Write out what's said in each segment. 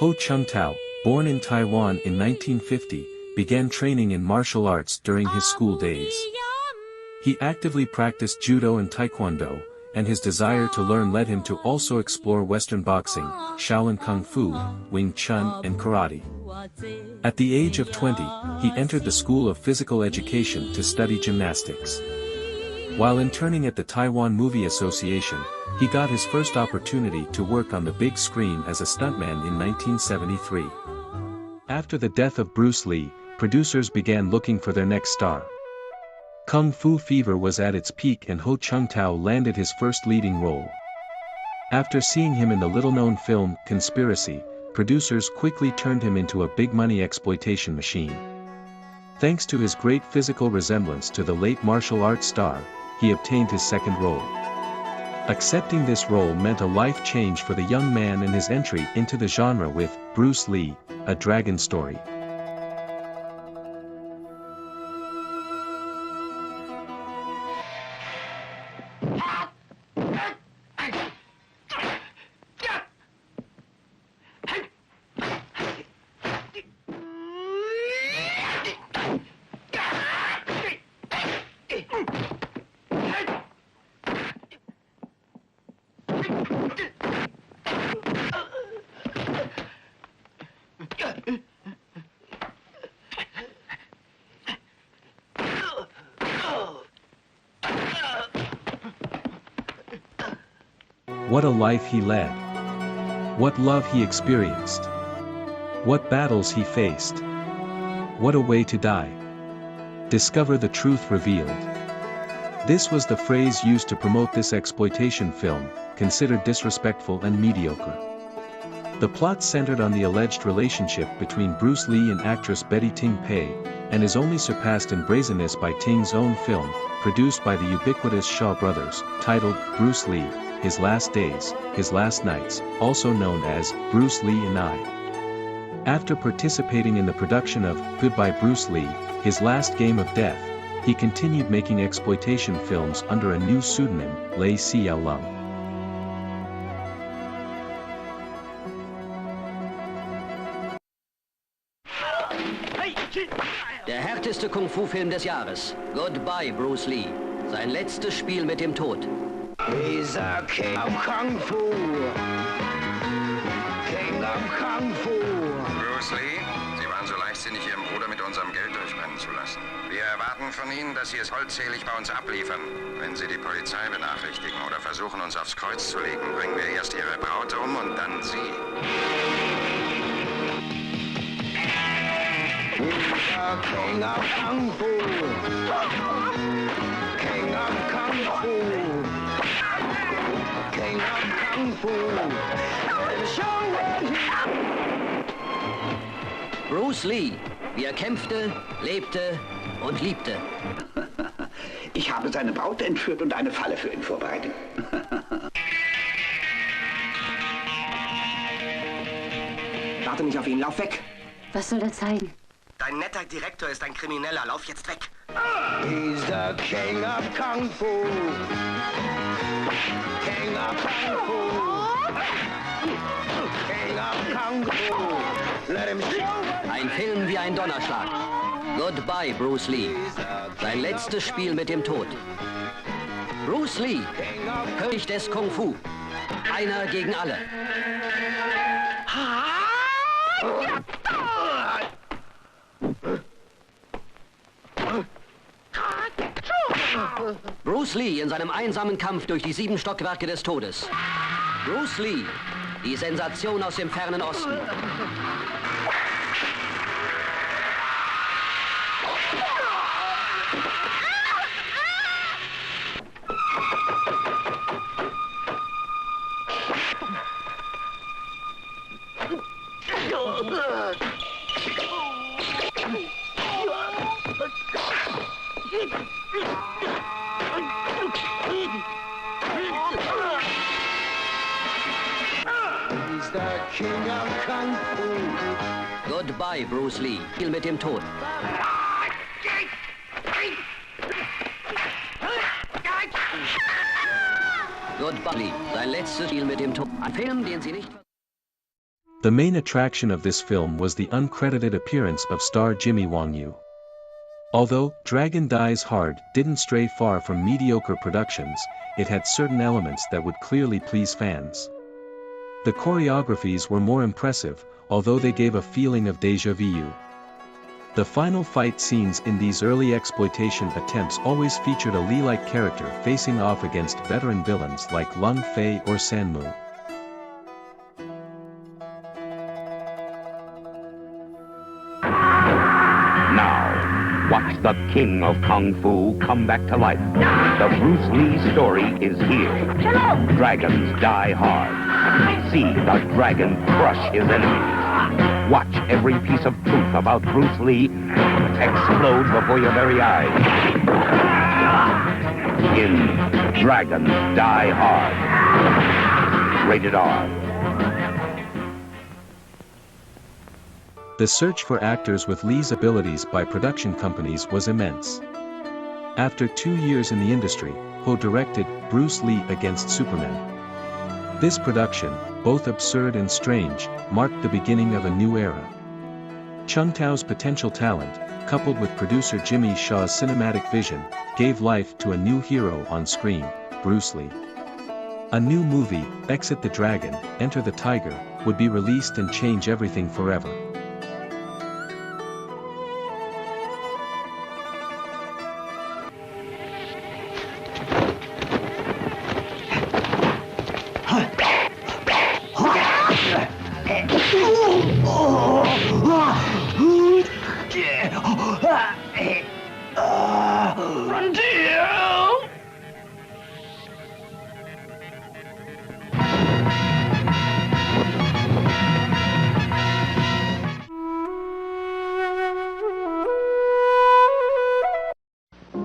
Ho Chung-Tao, born in Taiwan in 1950, began training in martial arts during his school days. He actively practiced Judo and Taekwondo, and his desire to learn led him to also explore Western boxing, Shaolin Kung Fu, Wing Chun and Karate. At the age of 20, he entered the School of Physical Education to study gymnastics. While interning at the Taiwan Movie Association, he got his first opportunity to work on the big screen as a stuntman in 1973. After the death of Bruce Lee, producers began looking for their next star. Kung Fu fever was at its peak and Ho Chung-Tao landed his first leading role. After seeing him in the little-known film, Conspiracy, producers quickly turned him into a big-money exploitation machine. Thanks to his great physical resemblance to the late martial arts star, he obtained his second role. Accepting this role meant a life change for the young man and his entry into the genre with Bruce Lee, A Dragon Story. What a life he led. What love he experienced. What battles he faced. What a way to die. Discover the truth revealed. This was the phrase used to promote this exploitation film, considered disrespectful and mediocre. The plot centered on the alleged relationship between Bruce Lee and actress Betty Ting Pei, and is only surpassed in brazenness by Ting's own film, produced by the ubiquitous Shaw brothers, titled Bruce Lee, His Last Days, His Last Nights, also known as Bruce Lee and I. After participating in the production of Goodbye Bruce Lee, His Last Game of Death, he continued making exploitation films under a new pseudonym, Lei Xiao Lung. Der härteste Kung-Fu-Film des Jahres. Goodbye, Bruce Lee. Sein letztes Spiel mit dem Tod. He's a king of Kung Fu. King of Kung Fu. Bruce Lee, Sie waren so leichtsinnig, Ihren Bruder mit unserem Geld durchbrennen zu lassen. Wir erwarten von Ihnen, dass Sie es vollzählig bei uns abliefern. Wenn Sie die Polizei benachrichtigen oder versuchen, uns aufs Kreuz zu legen, bringen wir erst Ihre Braut um und dann Sie. King of Kung Fu. King of Kung Fu. King of Kung Fu. Bruce Lee, wie er kämpfte, lebte und liebte. Ich habe seine Braut entführt und eine Falle für ihn vorbereitet. Warte nicht auf ihn, lauf weg. Was soll er zeigen? Dein netter Direktor ist ein Krimineller. Lauf jetzt weg. He's the king of Kung Fu. King of Kung Fu. King of Kung Fu. Let him show. Ein Film wie ein Donnerschlag. Goodbye, Bruce Lee. Sein letztes Spiel mit dem Tod. Bruce Lee, König des Kung Fu. Einer gegen alle. Bruce Lee in seinem einsamen Kampf durch die 7 Stockwerke des Todes. Bruce Lee, die Sensation aus dem fernen Osten. He's the king of Kung Fu. Goodbye, Bruce Lee. Spiel mit dem Tod. Goodbye, Lee. Sein letztes Spiel mit dem Tod. Ein Film, den Sie nicht... The main attraction of this film was the uncredited appearance of star Jimmy Wong Yu. Although Dragon Dies Hard didn't stray far from mediocre productions, it had certain elements that would clearly please fans. The choreographies were more impressive, although they gave a feeling of déjà vu. The final fight scenes in these early exploitation attempts always featured a Lee-like character facing off against veteran villains like Lung Fei or Sanmu. Now, watch the king of Kung Fu come back to life. The Bruce Lee story is here. Dragons die hard. See the dragon crush his enemies. Watch every piece of truth about Bruce Lee explode before your very eyes. In Dragons Die Hard. Rated R. The search for actors with Lee's abilities by production companies was immense. After 2 years in the industry, Ho directed Bruce Lee Against Superman. This production, both absurd and strange, marked the beginning of a new era. Chung-Tao's potential talent, coupled with producer Jimmy Shaw's cinematic vision, gave life to a new hero on screen, Bruce Lee. A new movie, Exit the Dragon, Enter the Tiger, would be released and change everything forever.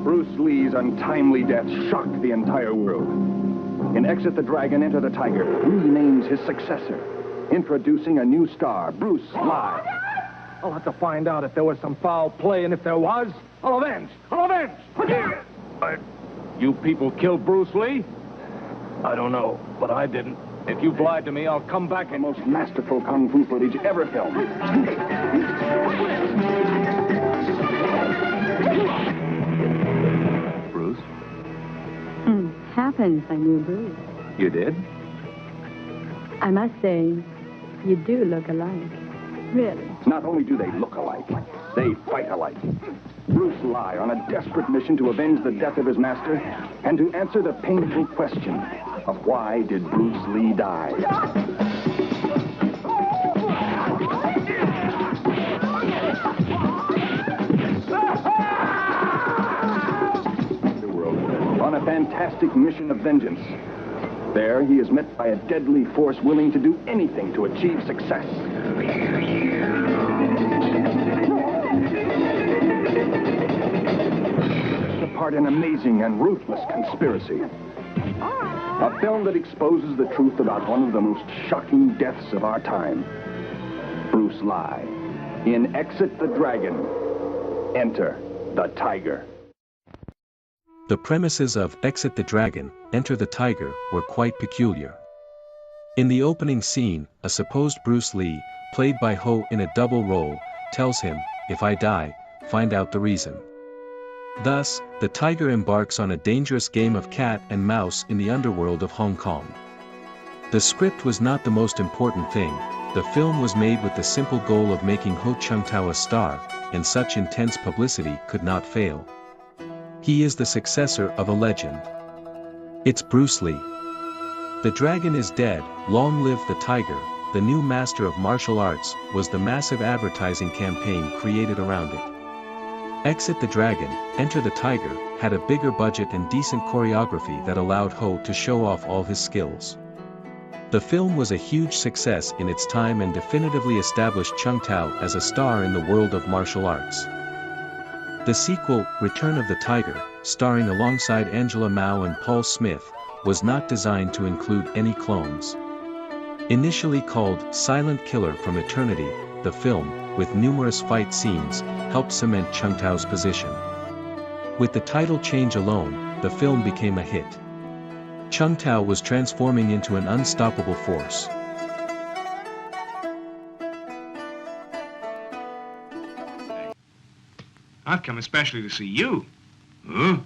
Bruce Lee's untimely death shocked the entire world. In Exit the Dragon, Enter the Tiger, Lee names his successor, introducing a new star, Bruce Lee. I'll have to find out if there was some foul play, and if there was, I'll avenge! I'll avenge! You people killed Bruce Lee? I don't know, but I didn't. If you've lied to me, I'll come back and... The most masterful kung fu footage ever filmed. Bruce? Happens I knew Bruce. You did? I must say, you do look alike. Really. Not only do they look alike, they fight alike. Bruce Lee on a desperate mission to avenge the death of his master and to answer the painful question of why did Bruce Lee die? On a fantastic mission of vengeance. There, he is met by a deadly force willing to do anything to achieve success. Apart an amazing and ruthless conspiracy. A film that exposes the truth about one of the most shocking deaths of our time. Bruce Lee. In Exit the Dragon, Enter the Tiger. The premises of Exit the Dragon, Enter the Tiger were quite peculiar. In the opening scene, a supposed Bruce Lee, played by Ho in a double role, tells him, "If I die, find out the reason." Thus, the tiger embarks on a dangerous game of cat and mouse in the underworld of Hong Kong. The script was not the most important thing. The film was made with the simple goal of making Ho Chung-Tao a star, and such intense publicity could not fail. He is the successor of a legend. It's Bruce Lee. The dragon is dead, long live the tiger, the new master of martial arts, was the massive advertising campaign created around it. Exit the Dragon, Enter the Tiger, had a bigger budget and decent choreography that allowed Ho to show off all his skills. The film was a huge success in its time and definitively established Chung-Tao as a star in the world of martial arts. The sequel, Return of the Tiger, starring alongside Angela Mao and Paul Smith, was not designed to include any clones. Initially called Silent Killer from Eternity, the film, with numerous fight scenes, helped cement Chung-Tao's position. With the title change alone, the film became a hit. Chung-Tao was transforming into an unstoppable force. I've come especially to see you. Huh?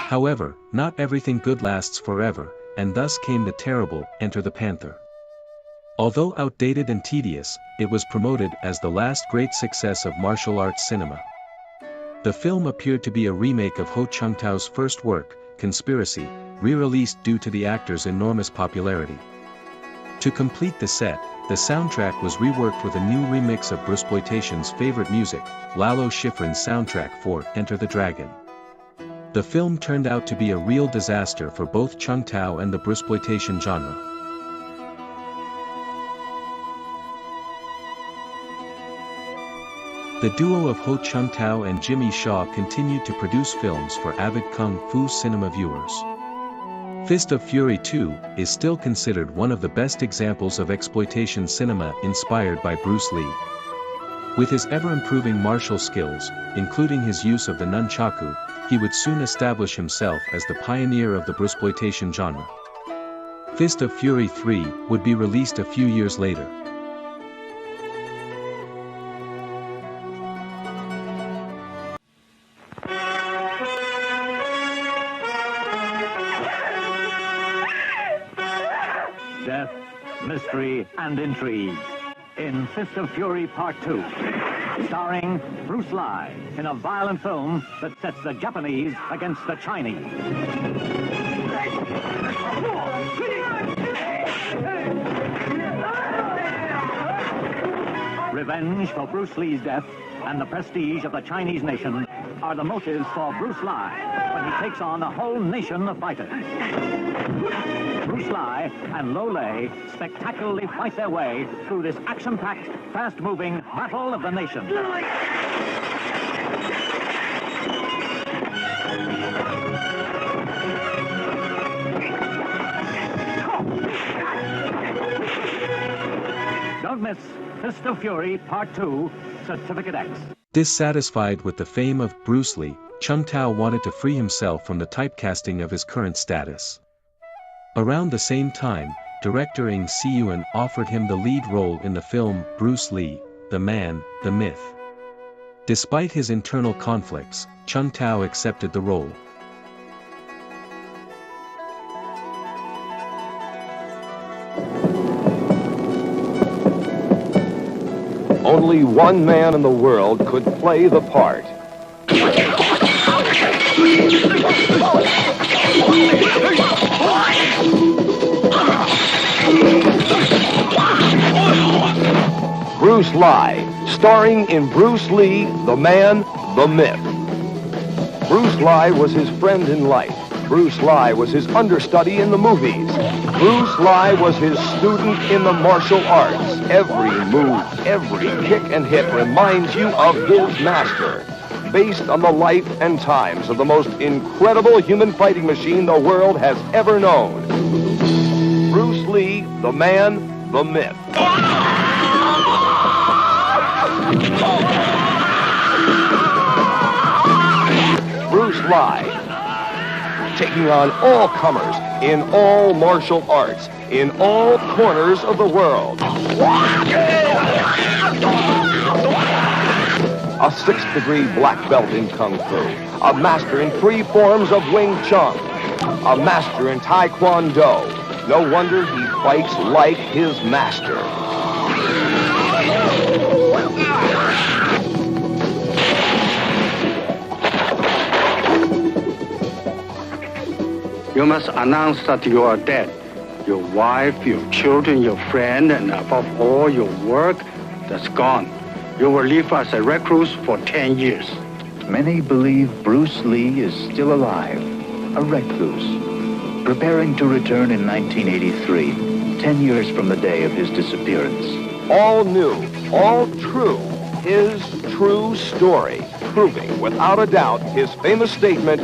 However, not everything good lasts forever, and thus came the terrible Enter the Panther. Although outdated and tedious, it was promoted as the last great success of martial arts cinema. The film appeared to be a remake of Ho Chung-Tao's first work, Conspiracy, re-released due to the actor's enormous popularity. To complete the set, the soundtrack was reworked with a new remix of Bruceploitation's favorite music, Lalo Schifrin's soundtrack for Enter the Dragon. The film turned out to be a real disaster for both Chung-Tao and the Bruceploitation genre. The duo of Ho Chung-Tao and Jimmy Shaw continued to produce films for avid Kung Fu cinema viewers. Fist of Fury 2 is still considered one of the best examples of exploitation cinema inspired by Bruce Lee. With his ever-improving martial skills, including his use of the nunchaku, he would soon establish himself as the pioneer of the Bruceploitation genre. Fist of Fury 3 would be released a few years later. Death, mystery, and intrigue in Fist of Fury Part 2, starring Bruce Lee in a violent film that sets the Japanese against the Chinese. Revenge for Bruce Lee's death and the prestige of the Chinese nation are the motives for Bruce Lee when he takes on a whole nation of fighters. Bruce Lee and Lo Lei spectacularly fight their way through this action-packed, fast-moving battle of the nation. Don't miss Fist of Fury Part 2, Certificate X. Dissatisfied with the fame of Bruce Lee, Chung-Tao wanted to free himself from the typecasting of his current status. Around the same time, director Ng Si-yuan offered him the lead role in the film Bruce Lee, The Man, the Myth. Despite his internal conflicts, Chung-Tao accepted the role. Only one man in the world could play the part. Bruce Lee, starring in Bruce Lee, The Man, the Myth. Bruce Lee was his friend in life. Bruce Lee was his understudy in the movies. Bruce Lee was his student in the martial arts. Every move, every kick and hit reminds you of his master. Based on the life and times of the most incredible human fighting machine the world has ever known. Bruce Lee, The Man, the Myth. Bruce Lee, taking on all comers in all martial arts, in all corners of the world. A 6th-degree black belt in Kung Fu, a master in 3 forms of Wing Chun, a master in Taekwondo. No wonder he fights like his master. You must announce that you are dead. Your wife, your children, your friend, and above all, your work, that's gone. You will live as a recluse for 10 years. Many believe Bruce Lee is still alive, a recluse, preparing to return in 1983, 10 years from the day of his disappearance. All new, all true, his true story, proving without a doubt his famous statement,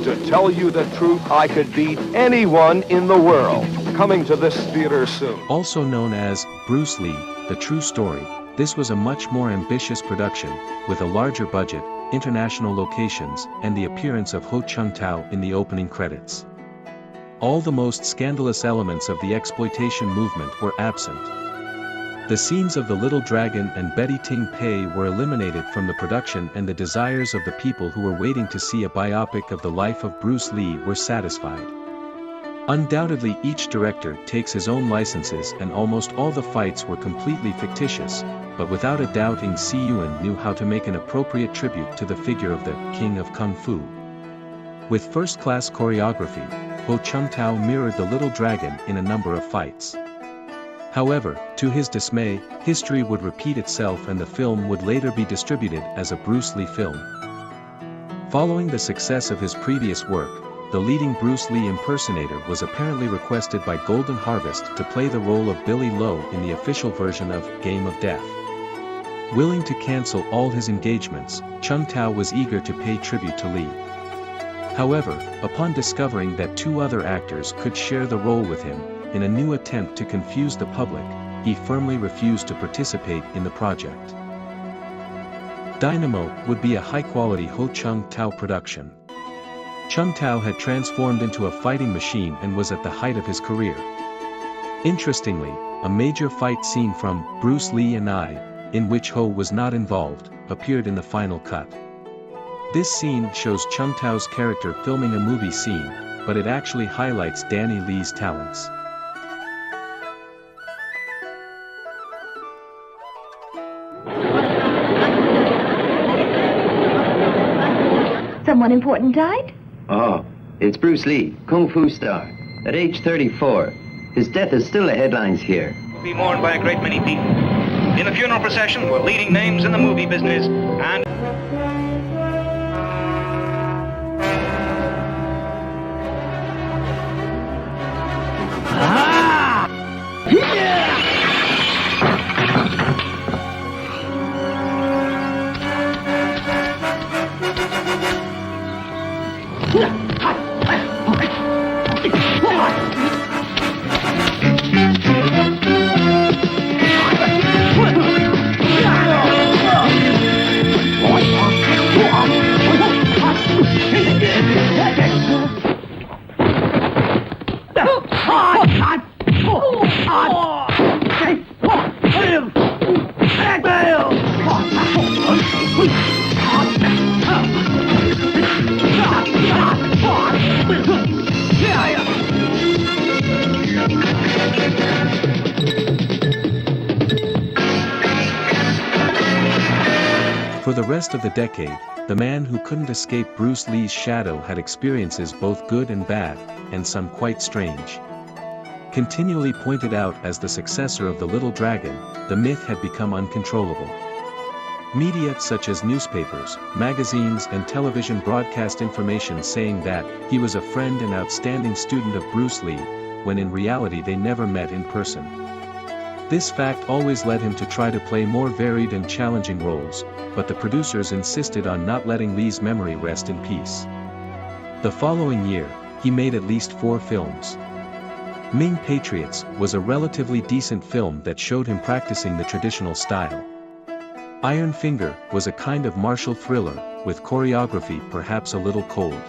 "To tell you the truth, I could beat anyone in the world." Coming to this theater soon. Also known as Bruce Lee, The True Story, this was a much more ambitious production, with a larger budget, international locations, and the appearance of Ho Chung-Tao in the opening credits. All the most scandalous elements of the exploitation movement were absent. The scenes of the Little Dragon and Betty Ting Pei were eliminated from the production, and the desires of the people who were waiting to see a biopic of the life of Bruce Lee were satisfied. Undoubtedly, each director takes his own licenses, and almost all the fights were completely fictitious, but without a doubt Ng Si-yuan knew how to make an appropriate tribute to the figure of the King of Kung Fu. With first-class choreography, Ho Chung-Tao mirrored the Little Dragon in a number of fights. However, to his dismay, history would repeat itself, and the film would later be distributed as a Bruce Lee film. Following the success of his previous work, the leading Bruce Lee impersonator was apparently requested by Golden Harvest to play the role of Billy Lowe in the official version of Game of Death. Willing to cancel all his engagements, Chung-Tao was eager to pay tribute to Lee. However, upon discovering that two other actors could share the role with him, in a new attempt to confuse the public, he firmly refused to participate in the project. Dynamo would be a high-quality Ho Chung-Tao production. Chung-Tao had transformed into a fighting machine and was at the height of his career. Interestingly, a major fight scene from Bruce Lee and I, in which Ho was not involved, appeared in the final cut. This scene shows Chung-Tao's character filming a movie scene, but it actually highlights Danny Lee's talents. Someone important died? Oh, it's Bruce Lee, Kung Fu star, at age 34. His death is still the headlines here. Be mourned by a great many people. In the funeral procession were leading names in the movie business and... For the rest of the decade, the man who couldn't escape Bruce Lee's shadow had experiences both good and bad, and some quite strange. Continually pointed out as the successor of the Little Dragon, the myth had become uncontrollable. Media such as newspapers, magazines, and television broadcast information saying that he was a friend and outstanding student of Bruce Lee, when in reality they never met in person. This fact always led him to try to play more varied and challenging roles, but the producers insisted on not letting Lee's memory rest in peace. The following year, he made at least 4 films. Ming Patriots was a relatively decent film that showed him practicing the traditional style. Iron Finger was a kind of martial thriller, with choreography perhaps a little cold.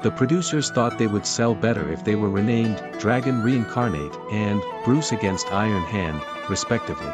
The producers thought they would sell better if they were renamed Dragon Reincarnate and Bruce Against Iron Hand, respectively.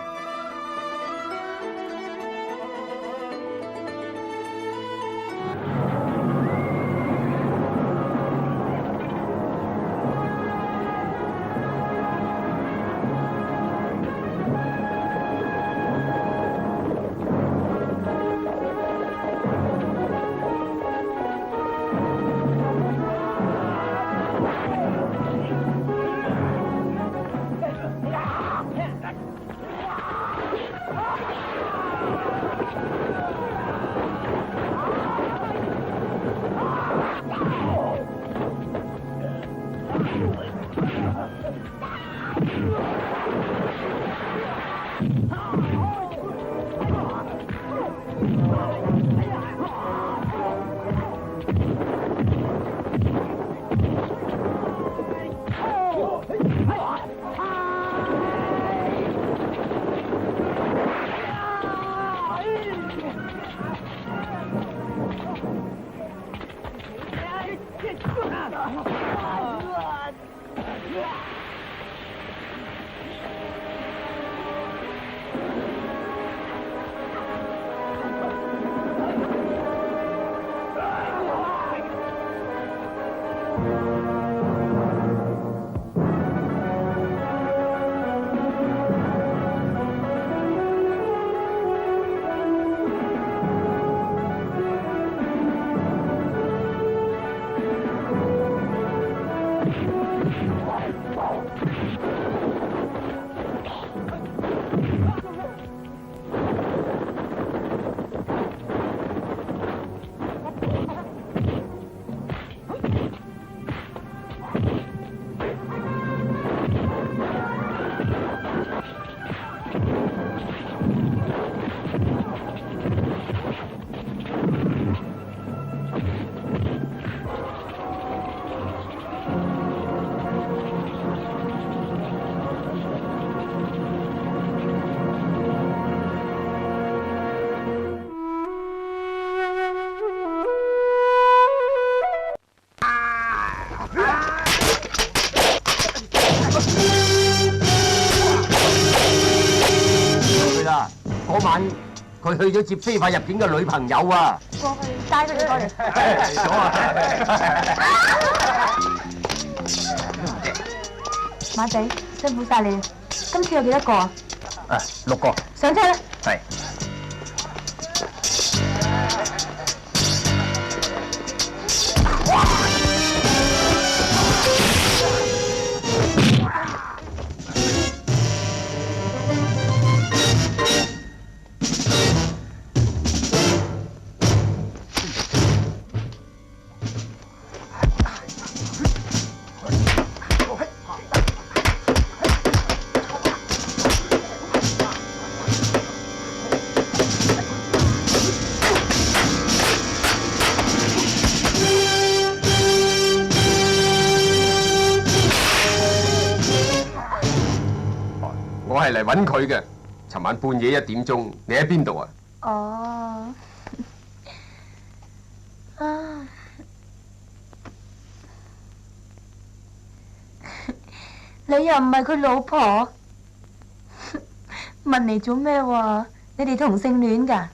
嗰晚佢去咗接非法入境嘅女朋友啊！過去帶佢哋過嚟。嚟咗啊！馬仔，辛苦晒你，今次有幾多個啊？6個。上車啦！係。我係嚟揾佢嘅。尋晚半夜1點鐘，你喺邊度啊？哦，啊，你又唔係佢老婆，問嚟做咩喎？你哋同性戀㗎？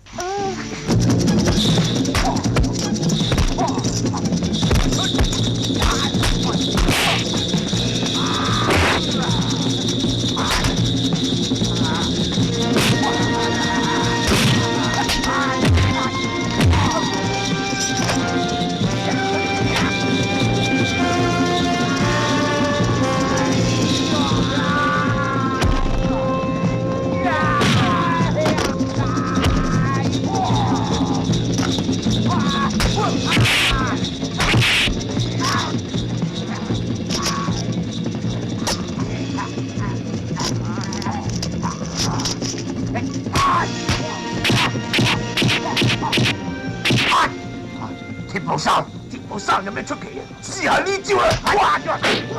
鐵布衫有咩出奇啊？試下呢招啦！哇！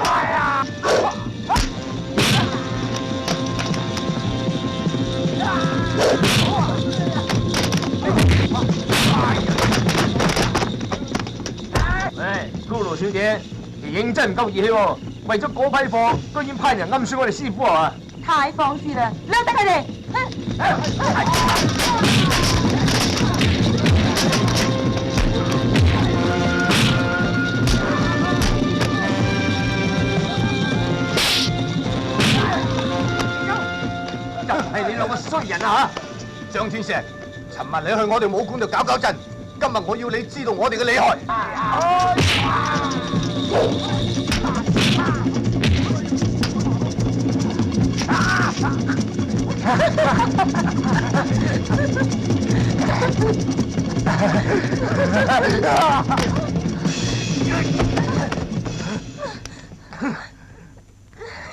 哎呀！唉，高盧小姐，你認真唔夠義氣喎！為咗嗰批貨，居然派人暗算我哋師傅啊！太放肆啦！甩得佢哋！係你兩個衰人啊嚇！張天石，尋日你去我哋武館度搞震，今日我要你知道我哋嘅厲害。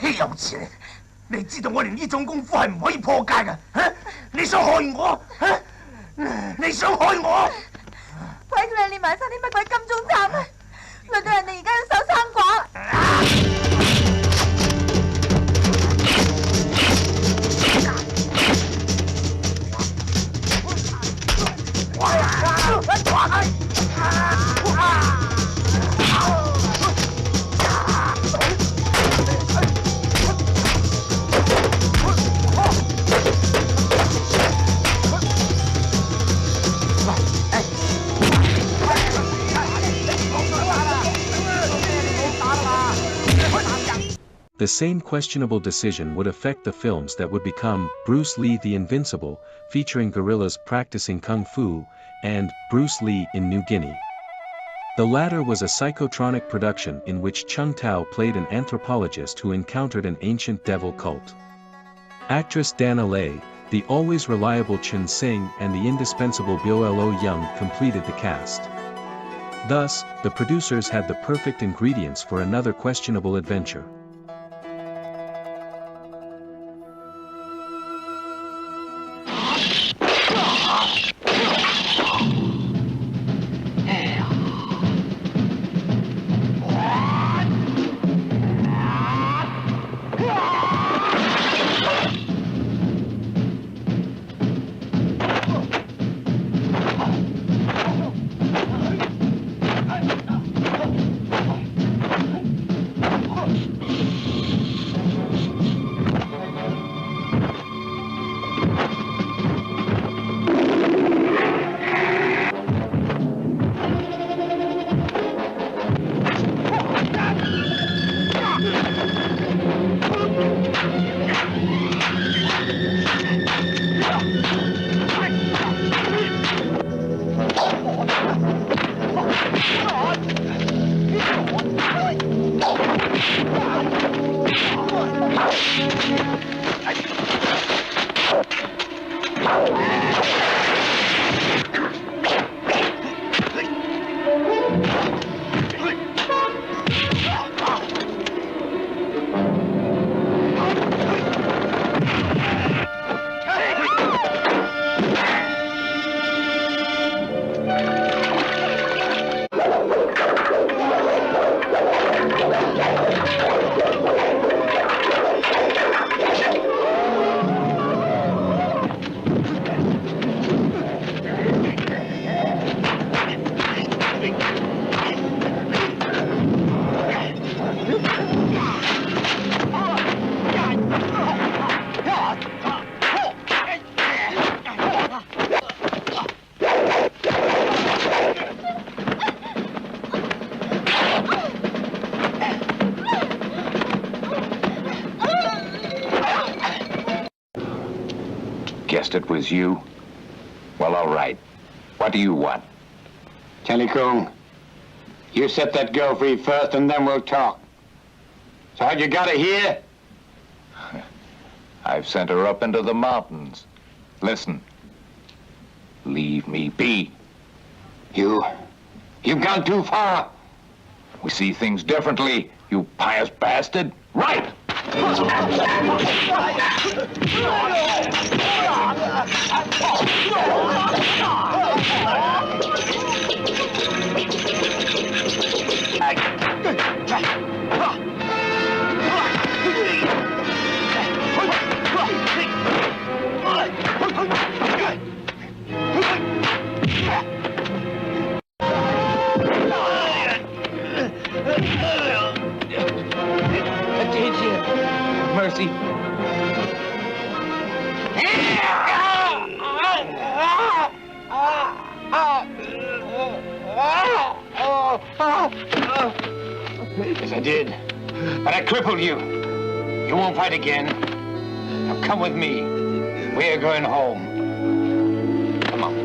豈有此理！你知道我哋呢種功夫係唔可以破戒㗎，你想害我？你想害我？鬼佢哋練埋晒啲乜鬼金鐘罩啊！累到人哋而家要守生寡。The same questionable decision would affect the films that would become Bruce Lee the Invincible, featuring guerrillas practicing Kung Fu, and Bruce Lee in New Guinea. The latter was a psychotronic production in which Chung-Tao played an anthropologist who encountered an ancient devil cult. Actress Dana Lei, the always reliable Chun Sing and the indispensable Biolo Young completed the cast. Thus, the producers had the perfect ingredients for another questionable adventure. Guessed it was you? Well, all right. What do you want? Charlie Kung, you set that girl free first and then we'll talk. So how'd you got her here? I've sent her up into the mountains. Listen. Leave me be. You've gone too far. We see things differently, you pious bastard. Right! Mercy. Yes, I did. But I crippled you. You won't fight again. Now come with me. We're going home. Come on.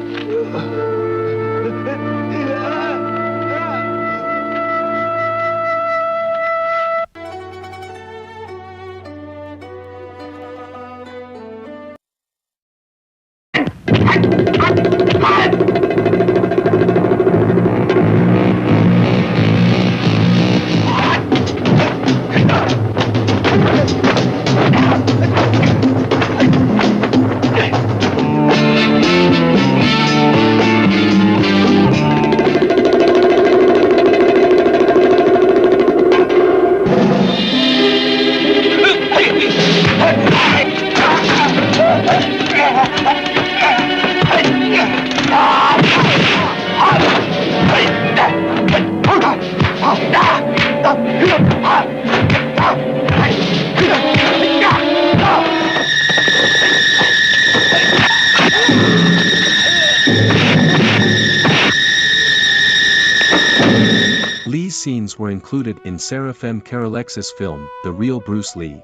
Lee's scenes were included in Serafim Karalexis' film, The Real Bruce Lee.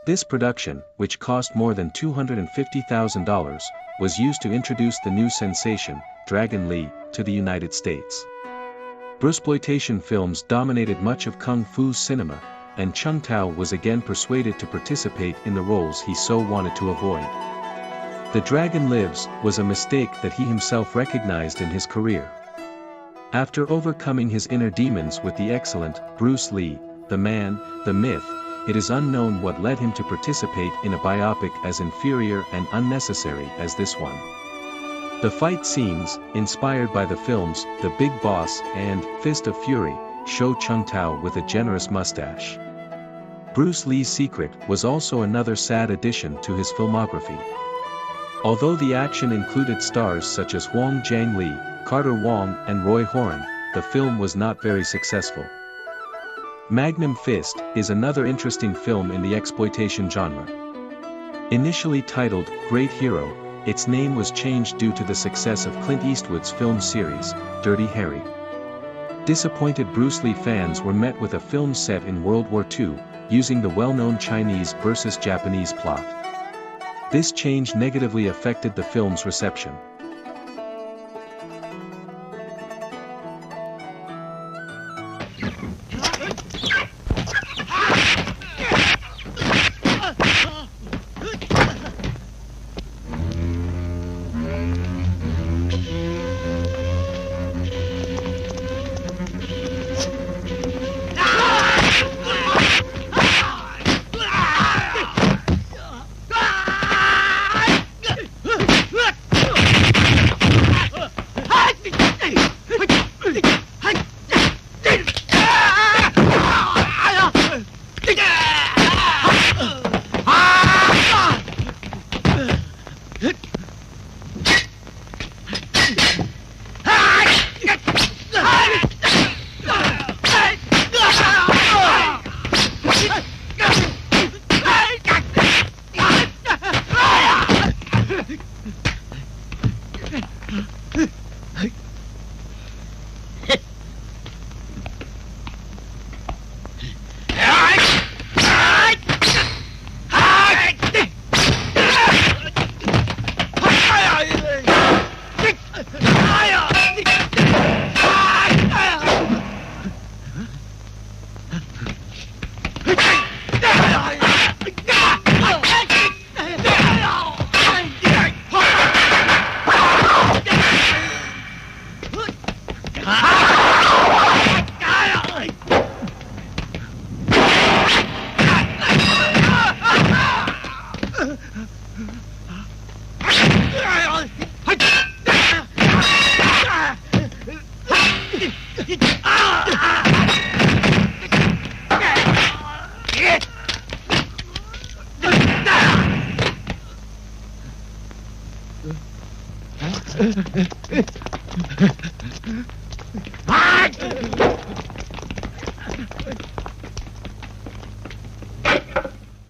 This production, which cost more than $250,000, was used to introduce the new sensation, Dragon Lee, to the United States. Bruceploitation films dominated much of Kung Fu cinema, and Chung-Tao was again persuaded to participate in the roles he so wanted to avoid. The Dragon Lives was a mistake that he himself recognized in his career. After overcoming his inner demons with the excellent Bruce Lee, the man, the myth, it is unknown what led him to participate in a biopic as inferior and unnecessary as this one. The fight scenes, inspired by the films The Big Boss and Fist of Fury, show Chung-Tao with a generous mustache. Bruce Lee's secret was also another sad addition to his filmography. Although the action included stars such as Huang Jiangli, Carter Wong and Roy Horan, the film was not very successful. Magnum Fist is another interesting film in the exploitation genre. Initially titled Great Hero, its name was changed due to the success of Clint Eastwood's film series, Dirty Harry. Disappointed Bruce Lee fans were met with a film set in World War II, using the well-known Chinese versus Japanese plot. This change negatively affected the film's reception.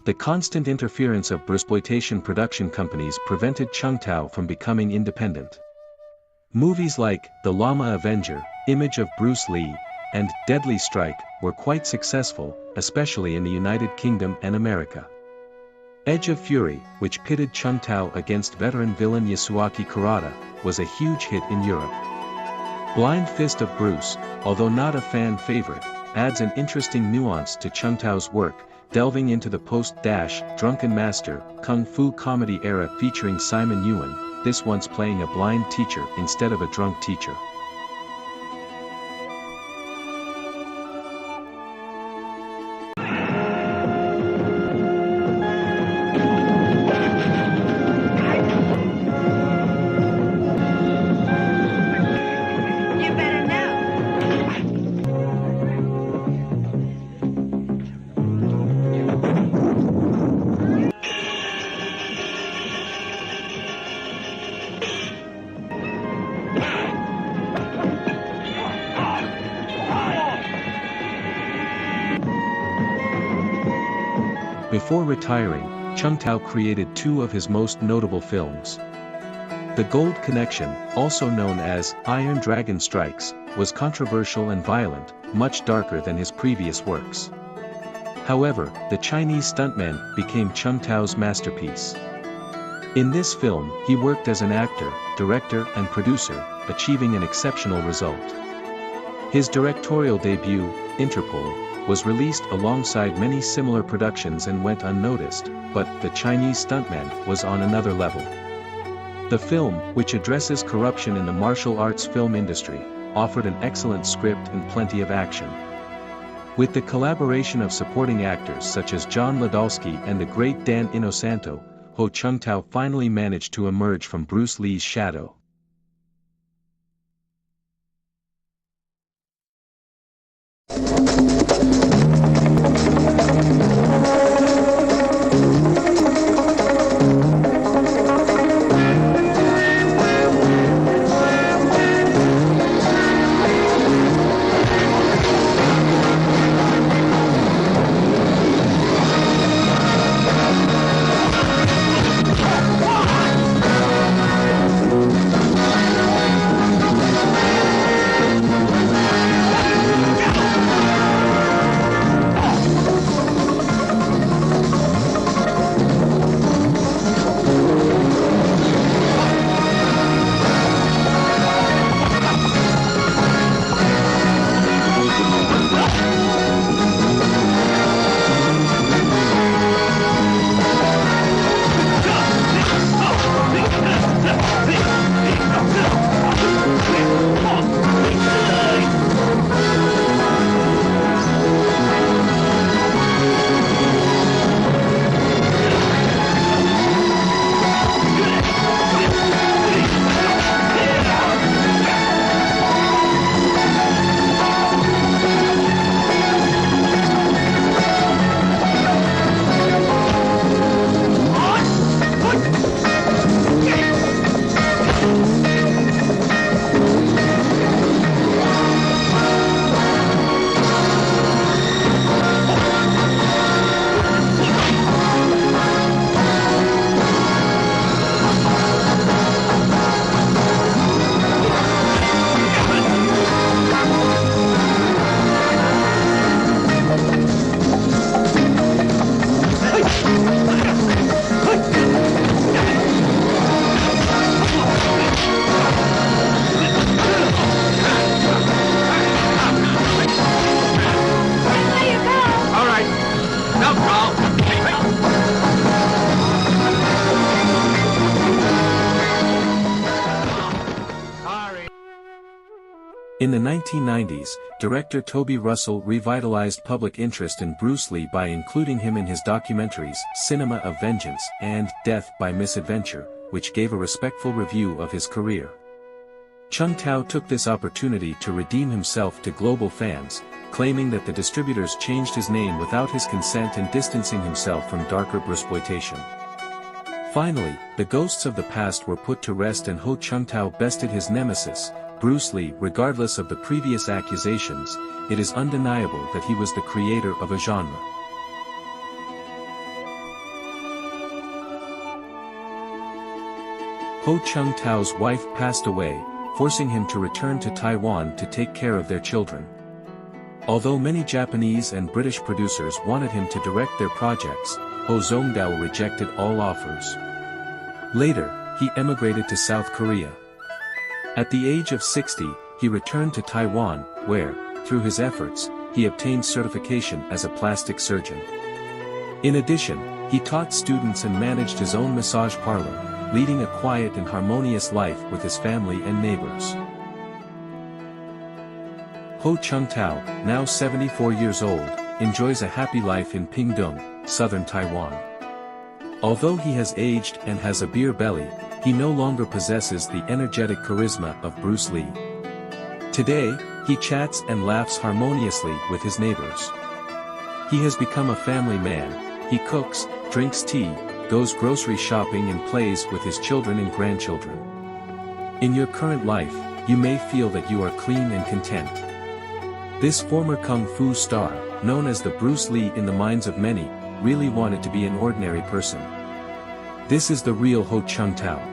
The constant interference of Bruceploitation production companies prevented Chung-Tao from becoming independent. Movies like The Llama Avenger, Image of Bruce Lee, and Deadly Strike were quite successful, especially in the United Kingdom and America. Edge of Fury, which pitted Chung-Tao against veteran villain Yasuaki Kurata, was a huge hit in Europe. Blind Fist of Bruce, although not a fan favorite, adds an interesting nuance to Chung-Tao's work, delving into the post-Drunken Master, Kung Fu comedy era featuring Simon Yuen, this once playing a blind teacher instead of a drunk teacher. Before retiring, Chung-Tao created two of his most notable films. The Gold Connection, also known as Iron Dragon Strikes, was controversial and violent, much darker than his previous works. However, the Chinese stuntman became Chung-Tao's masterpiece. In this film, he worked as an actor, director and producer, achieving an exceptional result. His directorial debut, Interpol, was released alongside many similar productions and went unnoticed, but The Chinese Stuntman was on another level. The film, which addresses corruption in the martial arts film industry, offered an excellent script and plenty of action. With the collaboration of supporting actors such as John Ladolsky and the great Dan Inosanto, Ho Chung-Tao finally managed to emerge from Bruce Lee's shadow. In the 1990s, director Toby Russell revitalized public interest in Bruce Lee by including him in his documentaries Cinema of Vengeance and Death by Misadventure, which gave a respectful review of his career. Chung-Tao took this opportunity to redeem himself to global fans, claiming that the distributors changed his name without his consent and distancing himself from darker bruceploitation. Finally, the ghosts of the past were put to rest and Ho Chung-Tao bested his nemesis, Bruce Lee. Regardless of the previous accusations, it is undeniable that he was the creator of a genre. Ho Chung-Tao's wife passed away, forcing him to return to Taiwan to take care of their children. Although many Japanese and British producers wanted him to direct their projects, Ho Chung-Tao rejected all offers. Later, he emigrated to South Korea. At the age of 60, he returned to Taiwan, where, through his efforts, he obtained certification as a plastic surgeon. In addition, he taught students and managed his own massage parlor, leading a quiet and harmonious life with his family and neighbors. Ho Chung-Tao, now 74 years old, enjoys a happy life in Pingtung, southern Taiwan. Although he has aged and has a beer belly, he no longer possesses the energetic charisma of Bruce Lee. Today, he chats and laughs harmoniously with his neighbors. He has become a family man. He cooks, drinks tea, goes grocery shopping and plays with his children and grandchildren. In your current life, you may feel that you are clean and content. This former Kung Fu star, known as the Bruce Lee in the minds of many, really wanted to be an ordinary person. This is the real Ho Chung-Tao.